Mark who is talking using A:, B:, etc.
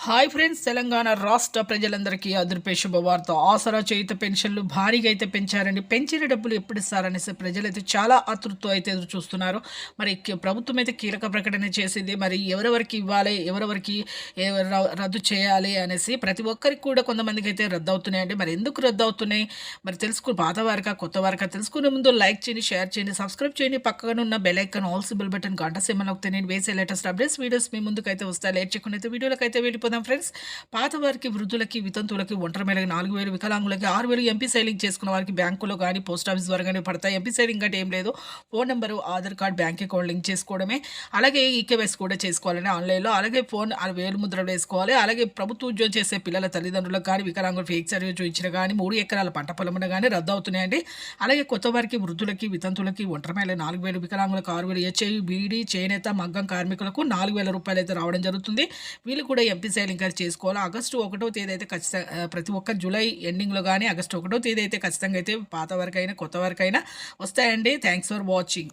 A: Hi friends, Telangana రాష్ట్ర ప్రజలందరికీ అదిరిపే శుభవార్త. ఆసరా చేయుత పెన్షన్లు భారీగా అయితే పెంచారండి. పెంచిన డబ్బులు ఎప్పుడు ఇస్తారనేసి ప్రజలైతే చాలా ఆతృతతో అయితే ఎదురు చూస్తున్నారు. మరి ప్రభుత్వం అయితే కీలక ప్రకటన చేసింది. మరి ఎవరెవరికి ఇవ్వాలి, ఎవరెవరికి రద్దు చేయాలి అనేసి ప్రతి ఒక్కరికి కూడా కొంతమందికి అయితే రద్దు అవుతున్నాయండి. మరి ఎందుకు రద్దు అవుతున్నాయి, మరి పాత వారికా కొత్త వారికా తెలుసుకునే ముందు లైక్ చేయండి, షేర్ చేయండి, సబ్స్క్రైబ్ చేయండి. పక్కన ఉన్న bell icon all symbol button గంట సింబల్ నొక్కితే నేను వేసే లేటెస్ట్ అప్డేట్స్ వీడియోస్ మీ ముందుకైతే వస్తాయి. లేట్ చేయకుండా అయితే వీడియోలకైతే వెళ్ళిపోతాం ఫ్రెండ్స్. పాత వారికి, వృద్ధులకి, వితంతువులకి, ఒంటరి మహిళకి 4,000, వికలాంగులకి 6,000 ఎంపీ సేవింగ్ చేసుకున్న వారికి బ్యాంకులో కానీ పోస్ట్ ఆఫీస్ ద్వారా కానీ పడతాయి. ఎంపీ సేవింగ్ అంటే ఏం లేదు, phone number, Aadhaar card, bank account link చేసుకోవడమే. అలాగే ఈకేవైసీ కూడా చేసుకోవాలని ఆన్లైన్లో. అలాగే ఫోన్ వేలు ముద్రలు వేసుకోవాలి. అలాగే ప్రభుత్వ ఉద్యోగం చేసే పిల్లల తల్లిదండ్రులకు కానీ, వికలాంగులు ఫేక్ సర్వే చూపించిన కానీ, 3 ఎకరాల పంట పొలమున కానీ రద్దు అవుతున్నాయండి. అలాగే కొత్త వారికి, వృద్ధులకి, వితంతులకి, ఒంటరి మహిళ 4,000, వికలాంగులకు 6,000, హెచ్ఐ, బీడీ, చేనేత, మగ్గం కార్మికులకు 4,000 రూపాయలు అయితే రావడం జరుగుతుంది. వీళ్ళు కూడా ఎంపీ సేవింగ్ అయితే చేసుకోవాలి. ఆగస్టు 1వ తేదీ అయితే ఖచ్చితంగా ప్రతి ఒక్క జూలై ఎండింగ్లో కానీ ఆగస్టు 1వ తేదీ అయితే ఖచ్చితంగా అయితే పాత వరకైనా కొత్త వరకైనా వస్తాయండి. Thanks for watching.